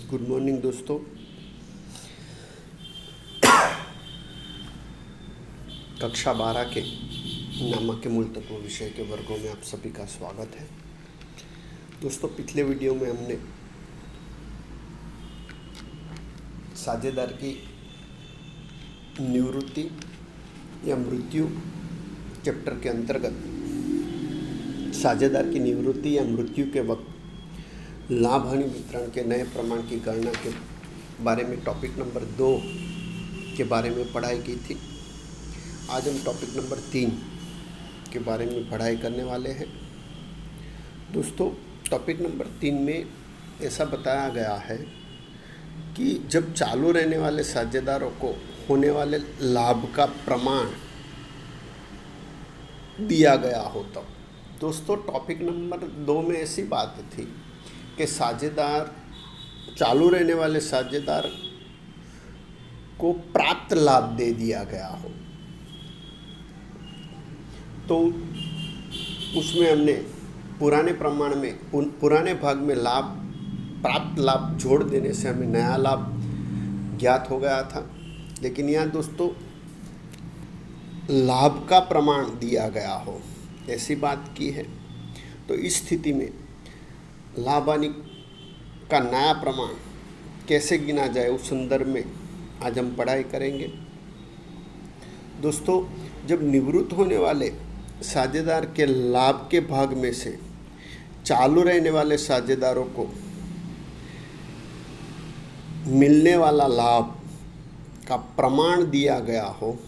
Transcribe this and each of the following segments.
Good morning दोस्तों। कक्षा 12 के नमक के मूल तत्व विषय के वर्गों में आप सभी का स्वागत है। दोस्तों, पिछले वीडियो में हमने साझेदार की निवृत्ति या मृत्यु चैप्टर के अंतर्गत साझेदार की निवृत्ति या मृत्यु के वक्त लाभ हानि वितरण के नए प्रमाण की गणना के बारे में टॉपिक नंबर 2 के बारे में पढ़ाई की थी। आज हम टॉपिक नंबर 3 के बारे में पढ़ाई करने वाले हैं। दोस्तों, टॉपिक नंबर 3 में ऐसा बताया गया है कि जब चालू रहने वाले साझेदारों को होने वाले लाभ का प्रमाण दिया गया हो तब। दोस्तों, टॉपिक नंबर 2 में ऐसी बात थी कि साझेदार चालू रहने वाले साझेदार को प्राप्त लाभ दे दिया गया हो, तो उसमें हमने पुराने प्रमाण में पुराने भाग में प्राप्त लाभ जोड़ देने से हमें नया लाभ ज्ञात हो गया था। लेकिन यहाँ दोस्तों लाभ का प्रमाण दिया गया हो, ऐसी बात की है। तो इस स्थिति में लाभ हानि का नया प्रमाण कैसे गिना जाए, उस संदर्भ में आज हम पढ़ाई करेंगे। दोस्तों, जब निवृत्त होने वाले साझेदार के लाभ के भाग में से चालू रहने वाले साझेदारों को मिलने वाला लाभ का प्रमाण दिया गया हो,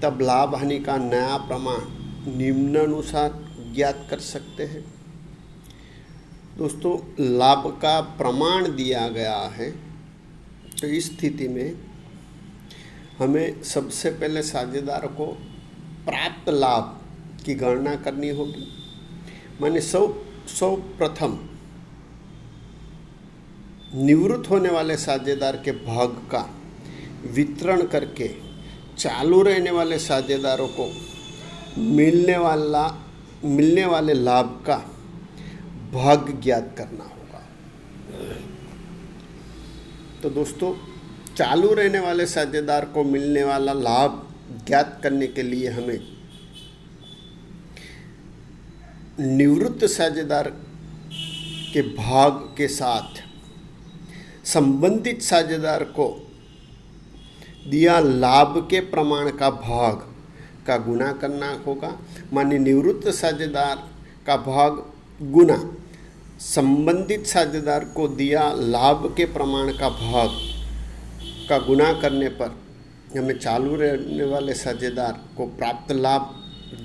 तब लाभ हानि का नया प्रमाण निम्नानुसार ज्ञात कर सकते हैं। दोस्तों, लाभ का प्रमाण दिया गया है, तो इस स्थिति में हमें सबसे पहले साझेदार को प्राप्त लाभ की गणना करनी होगी। माने सर्वप्रथम निवृत्त होने वाले साझेदार के भाग का वितरण करके चालू रहने वाले साझेदारों को मिलने वाले लाभ का भाग ज्ञात करना होगा। तो दोस्तों, चालू रहने वाले साझेदार को मिलने वाला लाभ ज्ञात करने के लिए हमें निवृत्त साझेदार के भाग के साथ संबंधित साझेदार को दिया लाभ के प्रमाण का भाग का गुणा करना होगा। माने निवृत्त साझेदार का भाग गुना संबंधित साझेदार को दिया लाभ के प्रमाण का भाग का गुणा करने पर हमें चालू रहने वाले साझेदार को प्राप्त लाभ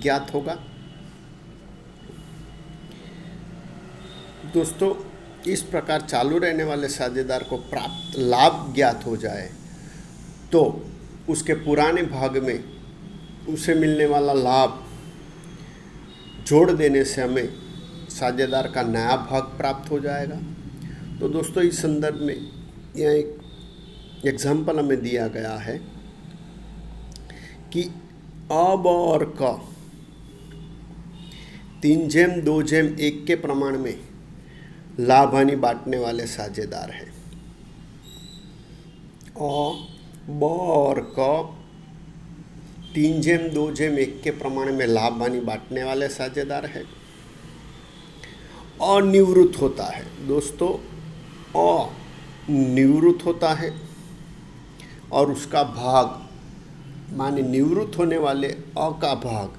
ज्ञात होगा। दोस्तों, इस प्रकार चालू रहने वाले साझेदार को प्राप्त लाभ ज्ञात हो जाए तो उसके पुराने भाग में उसे मिलने वाला लाभ जोड़ देने से हमें साझेदार का नया भाग प्राप्त हो जाएगा। तो दोस्तों, इस संदर्भ में यह एक एग्जाम्पल हमें दिया गया है कि अब और क 3:2:1 के प्रमाण में लाभ हानि बांटने वाले साझेदार हैं। ब और क 3:2:1 के प्रमाण में लाभ हानि बांटने वाले साझेदार हैं। अनिवृत्त होता है। दोस्तों, अनिवृत्त होता है और उसका भाग माने निवृत्त होने वाले अ का भाग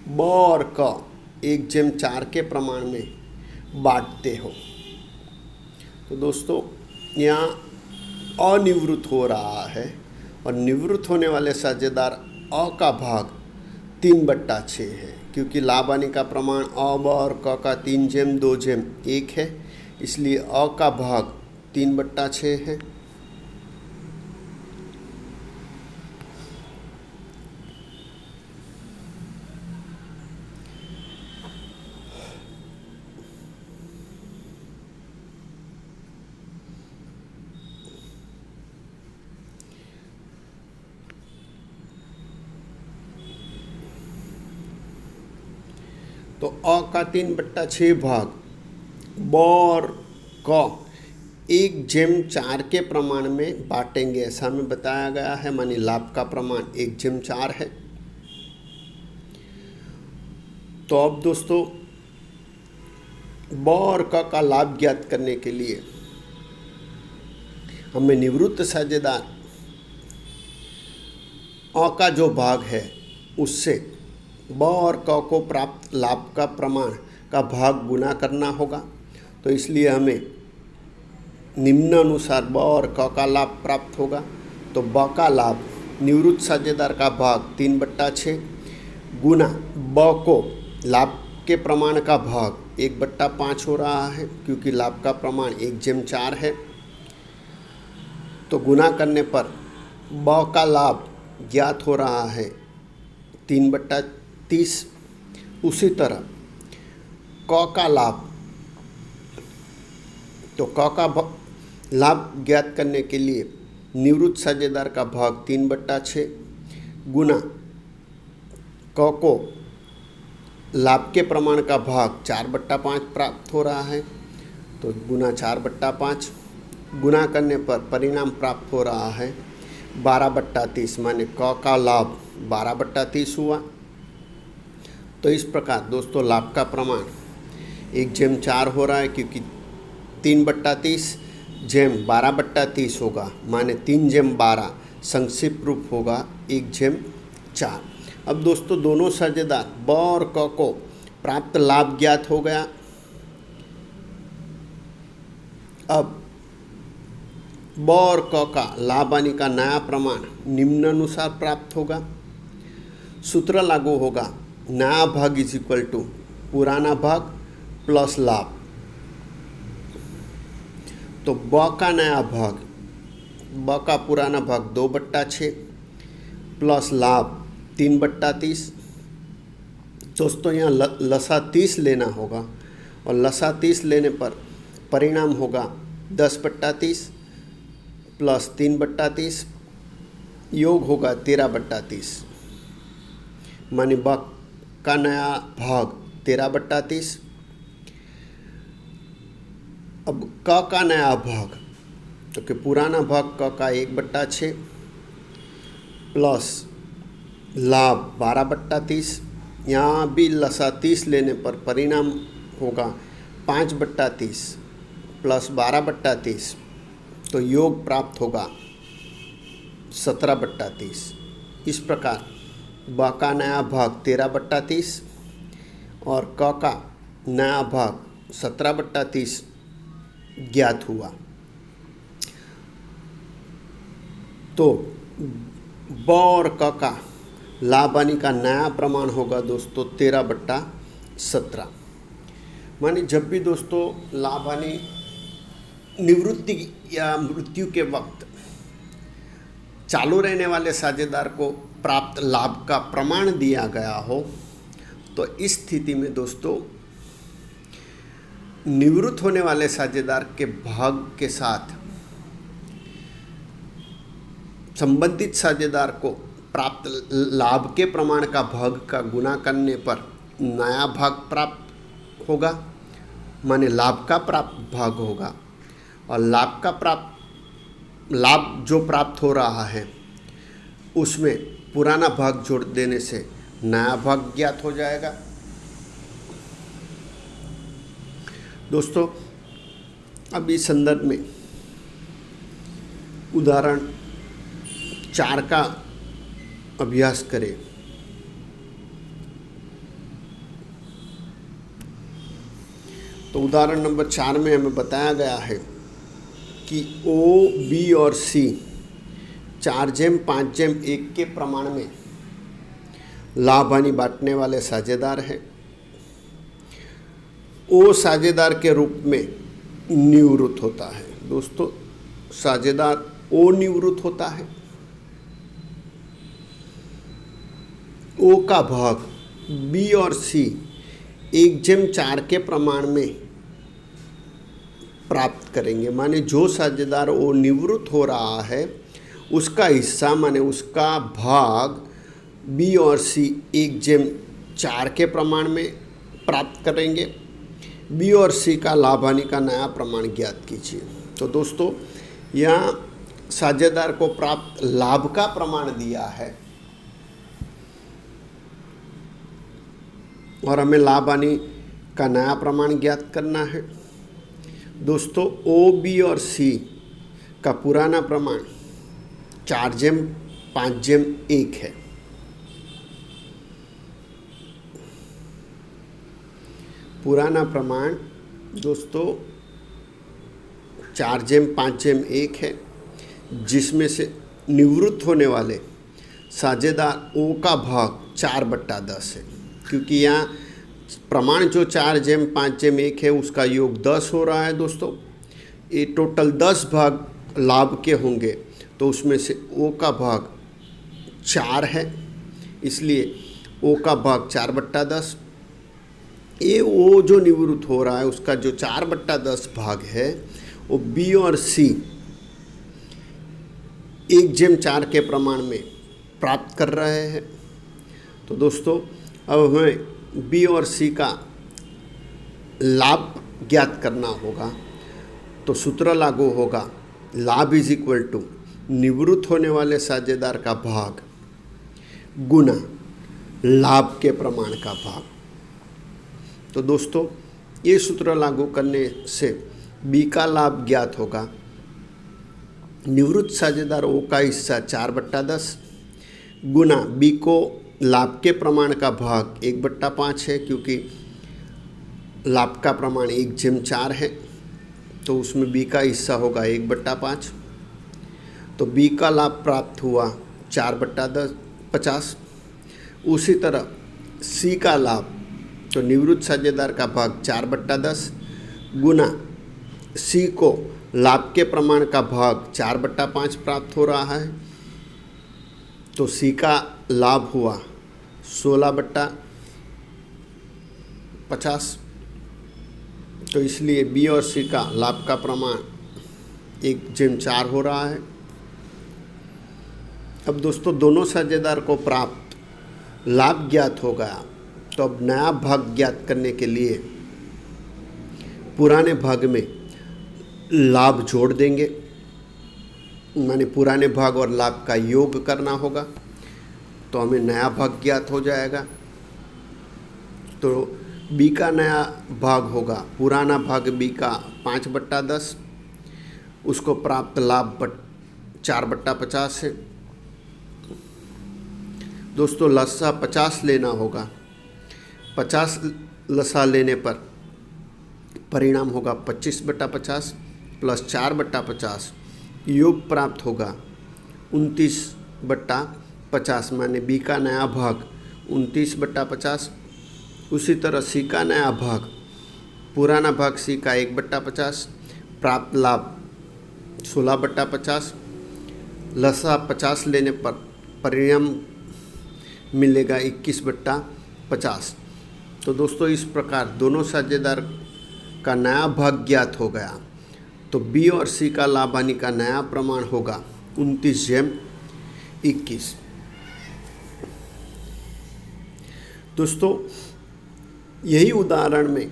ब और क 1/4 के प्रमाण में बांटते हो। तो दोस्तों, यहाँ अनिवृत्त हो रहा है और निवृत्त होने वाले साझेदार अ का भाग 3/6 है, क्योंकि लाभ हानि का प्रमाण अ ब और क का 3:2:1 है, इसलिए अ का भाग 3/6 है। तो अ का 3/6 भाग ब और क 1/4 के प्रमाण में बांटेंगे, ऐसा हमें बताया गया है। मानी लाभ का प्रमाण 1/4 है। तो अब दोस्तों ब और क का लाभ ज्ञात करने के लिए हमें निवृत्त साझेदार अ का जो भाग है उससे ब और क को प्राप्त लाभ का प्रमाण का भाग गुना करना होगा। तो इसलिए हमें निम्नानुसार ब और क का लाभ प्राप्त होगा। तो ब का लाभ निवृत्त साझेदार का भाग 3/6 गुना ब को लाभ के प्रमाण का भाग 1/5 हो रहा है, क्योंकि लाभ का प्रमाण 1/4 है। तो गुना करने पर ब का लाभ ज्ञात हो रहा है 3/30। उसी तरह क का लाभ, तो क का लाभ ज्ञात करने के लिए निवृत्त साझेदार का भाग 3/6 गुना क को लाभ के प्रमाण का भाग 4/5 प्राप्त हो रहा है। तो गुना 4/5 गुना करने पर परिणाम प्राप्त हो रहा है 12/30, माने क का लाभ 12/30 हुआ। तो इस प्रकार दोस्तों लाभ का प्रमाण 1/4 हो रहा है, क्योंकि 3/30 जेम 12/30 होगा, माने 3/12 संक्षिप्त रूप होगा 1/4। अब दोस्तों दोनों साझेदार ब और क को प्राप्त लाभ ज्ञात हो गया। अब ब और क का लाभ आने का नया प्रमाण निम्नानुसार प्राप्त होगा। सूत्र लागू होगा, नया भाग इज इक्वल टू पुराना भाग प्लस लाभ। तो ब का नया भाग, ब का पुराना भाग 2/6 प्लस लाभ 3/30। दोस्तों यहाँ लसा 30 लेना होगा, और लसा 30 लेने पर परिणाम होगा 10/30 प्लस 3/30 योग होगा 13/30, मानी ब का नया भाग 13/30। अब क का नया भाग, तो कि पुराना भाग क का 1/6 प्लस लाभ 12/30। यहाँ भी लसा 30 लेने पर परिणाम होगा 5/30 प्लस 12/30, तो योग प्राप्त होगा 17/30। इस प्रकार ब का नया भाग 13/30 और क का नया भाग 17/30 ज्ञात हुआ। तो ब और क का लाभ आने का नया प्रमाण होगा दोस्तों 13/17। माने जब भी दोस्तों लाभ हानि निवृत्ति या मृत्यु के वक्त चालू रहने वाले साझेदार को प्राप्त लाभ का प्रमाण दिया गया हो, तो इस स्थिति में दोस्तों निवृत्त होने वाले साझेदार के भाग के साथ संबंधित साझेदार को प्राप्त लाभ के प्रमाण का भाग का गुना करने पर नया भाग प्राप्त होगा, माने लाभ का प्राप्त भाग होगा। और लाभ जो प्राप्त हो रहा है उसमें पुराना भाग जोड़ देने से नया भाग ज्ञात हो जाएगा। दोस्तों अब इस संदर्भ में उदाहरण 4 का अभ्यास करें। तो उदाहरण नंबर 4 में हमें बताया गया है कि ओ, बी और सी 4/5/1 के प्रमाण में लाभ हानि बांटने वाले साझेदार हैं। ओ साझेदार के रूप में निवृत्त होता है। दोस्तों साझेदार ओ निवृत्त होता है। ओ का भाग बी और सी 1/4 के प्रमाण में प्राप्त करेंगे, माने जो साझेदार ओ निवृत्त हो रहा है उसका हिस्सा माने उसका भाग बी और सी 1/4 के प्रमाण में प्राप्त करेंगे। बी और सी का लाभ हानि का नया प्रमाण ज्ञात कीजिए। तो दोस्तों यहाँ साझेदार को प्राप्त लाभ का प्रमाण दिया है और हमें लाभ हानि का नया प्रमाण ज्ञात करना है। दोस्तों ओ, बी और सी का पुराना प्रमाण 4/5/1 है। पुराना प्रमाण दोस्तों 4/5/1 है, जिसमें से निवृत्त होने वाले साझेदार ओ का भाग 4/10 है, क्योंकि यहाँ प्रमाण जो 4/5/1 है उसका योग 10 हो रहा है। दोस्तों ये टोटल 10 भाग लाभ के होंगे, तो उसमें से ओ का भाग 4 है, इसलिए ओ का भाग 4/10। ये ओ जो निवृत्त हो रहा है उसका जो 4/10 भाग है वो बी और सी 1/4 के प्रमाण में प्राप्त कर रहे हैं। तो दोस्तों अब हमें बी और सी का लाभ ज्ञात करना होगा, तो सूत्र लागू होगा लाभ इज इक्वल टू निवृत्त होने वाले साझेदार का भाग गुना लाभ के प्रमाण का भाग। तो दोस्तों ये सूत्र लागू करने से बी का लाभ ज्ञात होगा। निवृत्त साझेदार ओ का हिस्सा 4/10 गुना बी को लाभ के प्रमाण का भाग 1/5 है, क्योंकि लाभ का प्रमाण 1/4 है, तो उसमें बी का हिस्सा होगा 1/5। तो बी का लाभ प्राप्त हुआ 4/50। उसी तरह सी का लाभ, तो निवृत्त साझेदार का भाग 4/10 गुना सी को लाभ के प्रमाण का भाग 4/5 प्राप्त हो रहा है, तो सी का लाभ हुआ 16/50। तो इसलिए बी और सी का लाभ का प्रमाण 1/4 हो रहा है। अब दोस्तों दोनों साझेदार को प्राप्त लाभ ज्ञात हो गया, तो अब नया भाग ज्ञात करने के लिए पुराने भाग में लाभ जोड़ देंगे, माने पुराने भाग और लाभ का योग करना होगा, तो हमें नया भाग ज्ञात हो जाएगा। तो बी का नया भाग होगा, पुराना भाग बी का 5/10, उसको प्राप्त लाभ 4/50 है। दोस्तों लसा 50 लेना होगा, 50 लसा लेने पर परिणाम होगा 25/50 प्लस 4/50, योग प्राप्त होगा 29/50, माने बी का नया भाग 29/50। उसी तरह सी का नया भाग, पुराना भाग सी का 1/50, प्राप्त लाभ 16/50, लसा 50 लेने पर परिणाम मिलेगा 21/50। तो दोस्तों इस प्रकार दोनों साझेदार का नया भाग ज्ञात हो गया, तो बी और सी का लाभ हानि का नया प्रमाण होगा 29/21। दोस्तों यही उदाहरण में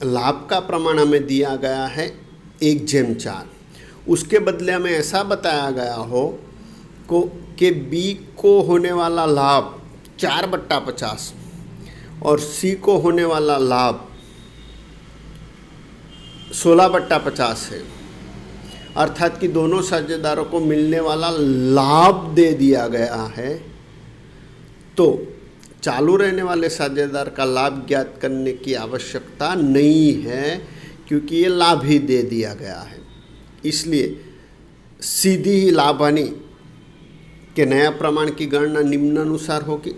लाभ का प्रमाण हमें दिया गया है 1/4, उसके बदले हमें ऐसा बताया गया हो कि बी को होने वाला लाभ 4/50 और सी को होने वाला लाभ 16/50 है, अर्थात कि दोनों साझेदारों को मिलने वाला लाभ दे दिया गया है। तो चालू रहने वाले साझेदार का लाभ ज्ञात करने की आवश्यकता नहीं है, क्योंकि ये लाभ ही दे दिया गया है, इसलिए सीधी ही लाभ हानि के नया प्रमाण की गणना निम्नानुसार होगी।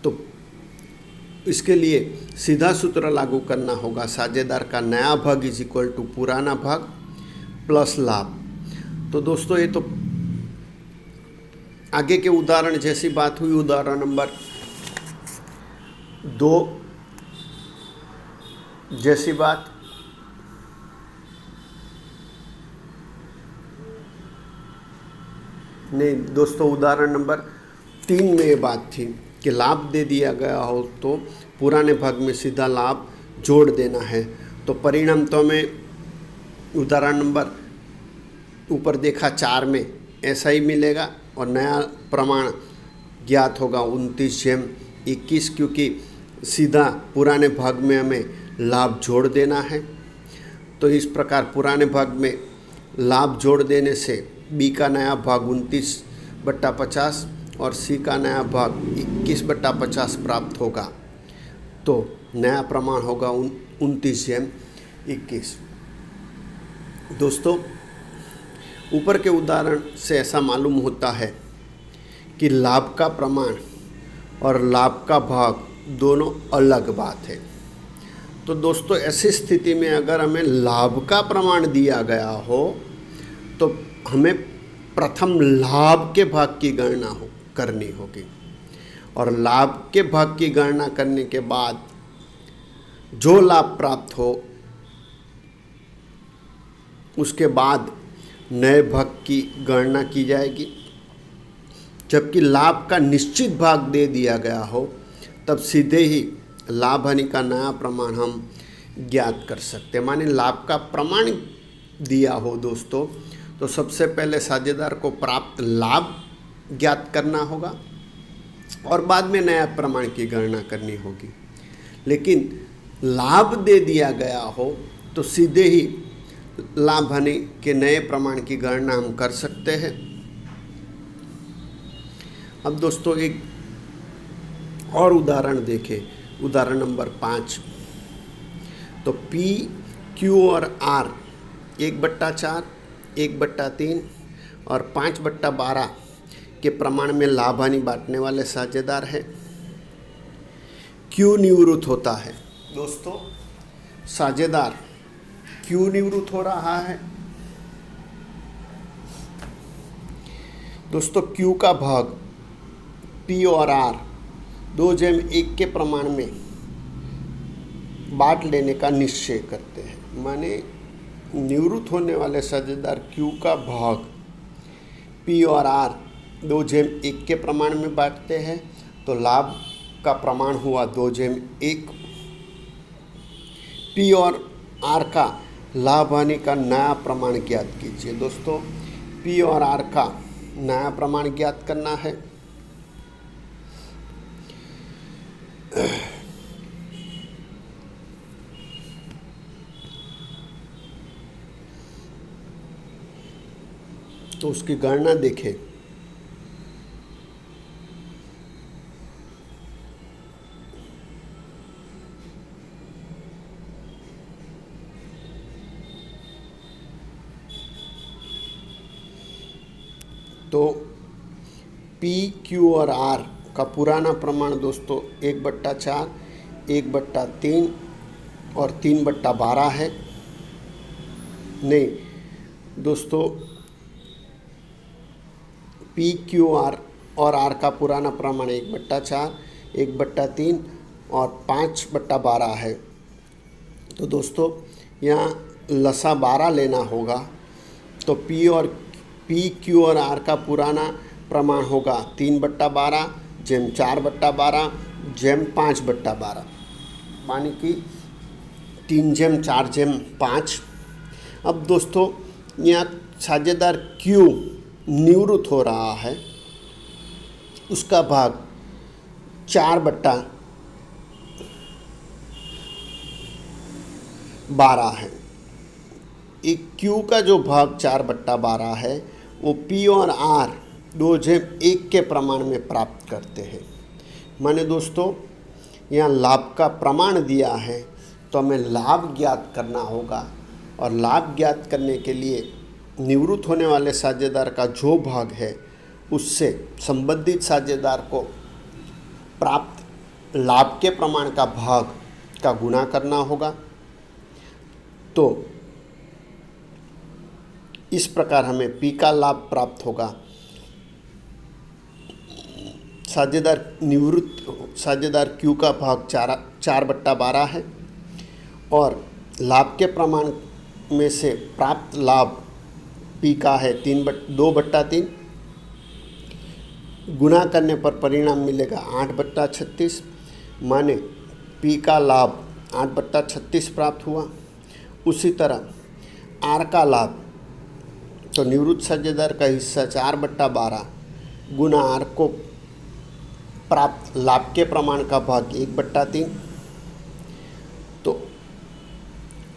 तो इसके लिए सीधा सूत्र लागू करना होगा, साझेदार का नया भाग इज इक्वल टू पुराना भाग प्लस लाभ। तो दोस्तों ये तो आगे के उदाहरण जैसी बात हुई, उदाहरण नंबर 2 जैसी बात। नहीं दोस्तों, उदाहरण नंबर 3 में ये बात थी कि लाभ दे दिया गया हो तो पुराने भाग में सीधा लाभ जोड़ देना है। तो परिणाम तो हमें उदाहरण नंबर ऊपर देखा 4 में ऐसा ही मिलेगा और नया प्रमाण ज्ञात होगा 29/21, क्योंकि सीधा पुराने भाग में हमें लाभ जोड़ देना है। तो इस प्रकार पुराने भाग में लाभ जोड़ देने से बी का नया भाग 29/50 और सी का नया भाग 21/50 प्राप्त होगा। तो नया प्रमाण होगा 29/21। दोस्तों, ऊपर के उदाहरण से ऐसा मालूम होता है कि लाभ का प्रमाण और लाभ का भाग दोनों अलग बात है। तो दोस्तों, ऐसी स्थिति में अगर हमें लाभ का प्रमाण दिया गया हो तो हमें प्रथम लाभ के भाग की गणना करनी होगी और लाभ के भाग की गणना करने के बाद जो लाभ प्राप्त हो उसके बाद नए भाग की गणना की जाएगी। जबकि लाभ का निश्चित भाग दे दिया गया हो तब सीधे ही लाभ हानि का नया प्रमाण हम ज्ञात कर सकते हैं। माने लाभ का प्रमाण दिया हो दोस्तों, तो सबसे पहले साझेदार को प्राप्त लाभ ज्ञात करना होगा और बाद में नया प्रमाण की गणना करनी होगी। लेकिन लाभ दे दिया गया हो तो सीधे ही लाभ हानि के नए प्रमाण की गणना हम कर सकते हैं। अब दोस्तों एक और उदाहरण देखें, उदाहरण नंबर 5। तो P, Q और R 1/4, 1/3 और 5/12 के प्रमाण में लाभ हानि बांटने वाले साझेदार हैं। Q निवृत्त होता है। दोस्तों, साझेदार Q निवृत्त हो रहा है। दोस्तों, Q का भाग P और R 2/1 के प्रमाण में बांट लेने का निश्चय करते हैं। माने निवृत्त होने वाले साझेदार Q का भाग P और R 2/1 के प्रमाण में बांटते हैं, तो लाभ का प्रमाण हुआ 2/1। P और R का लाभ हानि का नया प्रमाण ज्ञात कीजिए। दोस्तों, P और R का नया प्रमाण ज्ञात करना है। तो उसकी गणना देखें। तो P, Q और R का पुराना प्रमाण दोस्तों 1/4, 1/3 और 3/12 है। नहीं दोस्तों, P, Q और R का पुराना प्रमाण 1/4, 1/3 और 5/12 है। तो दोस्तों यहाँ लसा 12 लेना होगा। तो P, Q और R का पुराना प्रमाण होगा 3/12 जेम 4/12 जेम 5/12, मानी कि 3/4/5। अब दोस्तों यहाँ साझेदार Q निवृत्त हो रहा है, उसका भाग 4/12 है। एक Q का जो भाग 4/12 है वो P और R 2/1 के प्रमाण में प्राप्त करते हैं। माने दोस्तों यहाँ लाभ का प्रमाण दिया है तो हमें लाभ ज्ञात करना होगा और लाभ ज्ञात करने के लिए निवृत्त होने वाले साझेदार का जो भाग है उससे संबंधित साझेदार को प्राप्त लाभ के प्रमाण का भाग का गुणा करना होगा। तो इस प्रकार हमें P का लाभ प्राप्त होगा। साझेदार Q का भाग 4/12 है और लाभ के प्रमाण में से प्राप्त लाभ P का है 2/3 गुना करने पर परिणाम मिलेगा 8/36, माने पी का लाभ 8/36 प्राप्त हुआ। उसी तरह आर का लाभ, तो निवृत्त साझेदार का हिस्सा 4/12 गुना आर को प्राप्त लाभ के प्रमाण का भाग 1/3, तो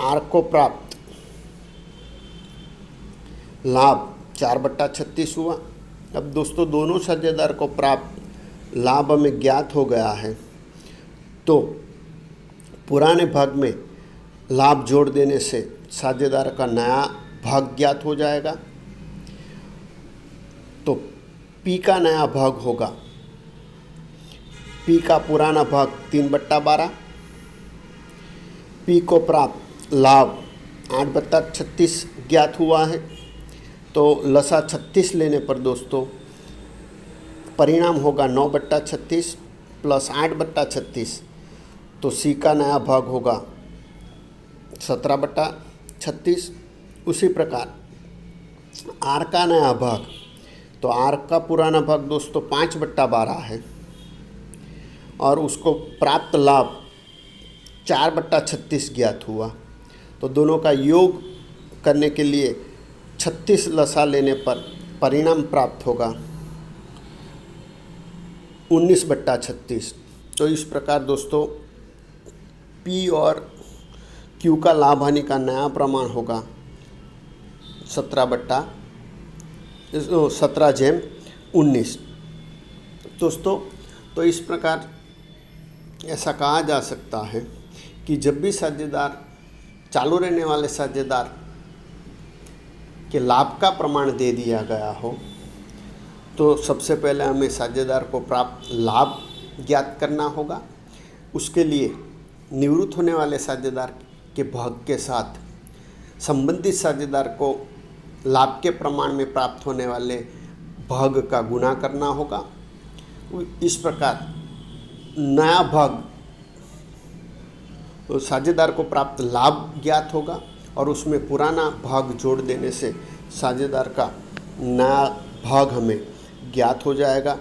आर को प्राप्त लाभ 4/36 हुआ। अब दोस्तों दोनों साझेदार को प्राप्त लाभ हमें ज्ञात हो गया है, तो पुराने भाग में लाभ जोड़ देने से साझेदार का नया भाग ज्ञात हो जाएगा। तो पी का नया भाग होगा, पी का पुराना भाग 3/12, पी को प्राप्त लाभ 8/36 ज्ञात हुआ है, तो लसा 36 लेने पर दोस्तों परिणाम होगा 9/36 प्लस 8/36, तो सी का नया भाग होगा 17/36। उसी प्रकार आर का नया भाग, तो आर का पुराना भाग दोस्तों 5/12 है और उसको प्राप्त लाभ 4/36 ज्ञात हुआ, तो दोनों का योग करने के लिए 36 लसा लेने पर परिणाम प्राप्त होगा 19/36। तो इस प्रकार दोस्तों पी और क्यू का लाभ हानि का नया प्रमाण होगा 17/19 दोस्तों। तो इस प्रकार ऐसा कहा जा सकता है कि जब भी साझेदार चालू रहने वाले साझेदार के लाभ का प्रमाण दे दिया गया हो, तो सबसे पहले हमें साझेदार को प्राप्त लाभ ज्ञात करना होगा। उसके लिए निवृत्त होने वाले साझेदार के भाग के साथ संबंधित साझेदार को लाभ के प्रमाण में प्राप्त होने वाले भाग का गुना करना होगा। इस प्रकार नया भाग साझेदार को प्राप्त लाभ ज्ञात होगा और उसमें पुराना भाग जोड़ देने से साझेदार का नया भाग हमें ज्ञात हो जाएगा।